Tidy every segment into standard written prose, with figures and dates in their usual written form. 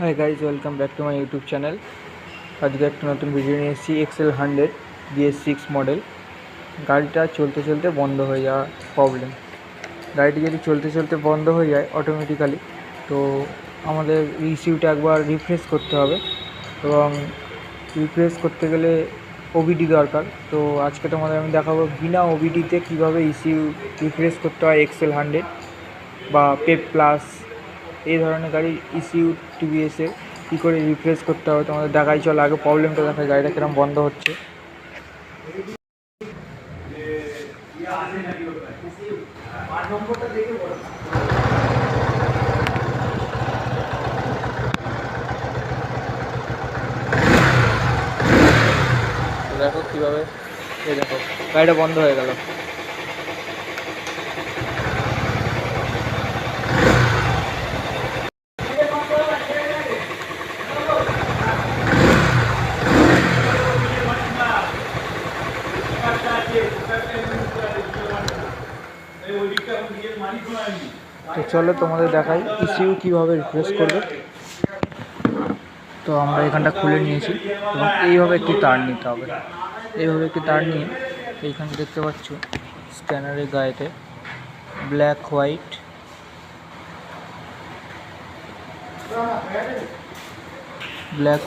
Hi guys, welcome back to my YouTube channel. আজকে একটা নতুন ভিডিও নিয়ে এসেছি। XL100 BS6 model. গাড়িটা চলতে চলতে বন্ধ হয়ে যাওয়া প্রবলেম। গাড়িটি যদি চলতে চলতে বন্ধ হয়ে যায় অটোমেটিক্যালি, তো আমাদের ইসিউটা একবার রিফ্রেশ করতে হবে, এবং রিফ্রেশ করতে গেলে ওবিডি দরকার। তো আজকে তোমাদের আমি দেখাবো বিনা ওবিডিতে কীভাবে ইসিউ রিফ্রেশ করতে হয়। XL100 বা পেপ প্লাস এই ধরনের গাড়ি ইসিউ টিভিএসে কী করে রিপ্লেস করতে হবে তোমাদের দেখাই। চলো আগে প্রবলেমটা দেখায়, গাড়িটা কিরম বন্ধ হচ্ছে। দেখো কীভাবে, এই দেখো গাড়িটা বন্ধ হয়ে গেল। তো চলো তোমাদের দেখাই ইসিউ কীভাবে রিপ্লেস করবে। তো আমরা এখানটা খুলে নিয়েছি, এবং এইভাবে একটি তার নিতে হবে। এইভাবে একটি তার নিয়ে এইখানে দেখতে পাচ্ছ স্ক্যানারের গায়েতে ব্ল্যাক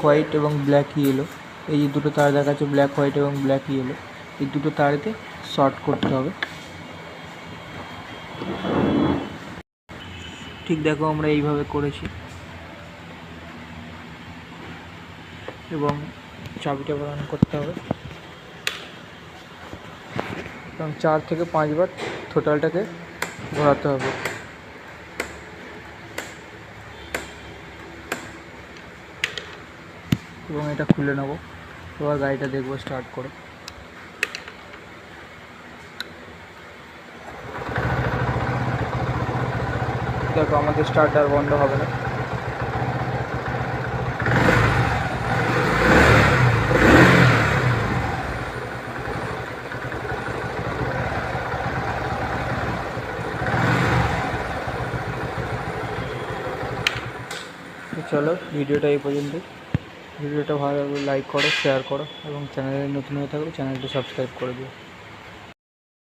হোয়াইট এবং ব্ল্যাক ইয়েলো, এই যে দুটো তার দেখাচ্ছে ব্ল্যাক হোয়াইট এবং ব্ল্যাক ইয়েলো, এই দুটো তারেতে শর্ট করতে হবে। ঠিক দেখো আমরা এইভাবে করেছি, এবং চাবিটা বরান করতে হবে, এবং 4 থেকে 5 বার টোটালটাকে ঘোরাতে হবে। এবং এটা খুলে নেব, এবার গাড়িটা দেখবো স্টার্ট করে। দেখো আমাদের স্টার্ট আর বন্ধ হবে না। তো চলো ভিডিওটা এই পর্যন্ত। ভিডিওটা ভালো লাগলে লাইক করো, শেয়ার করো, এবং চ্যানেলে নতুন হয়ে থাকলে চ্যানেলটি সাবস্ক্রাইব করে দিও।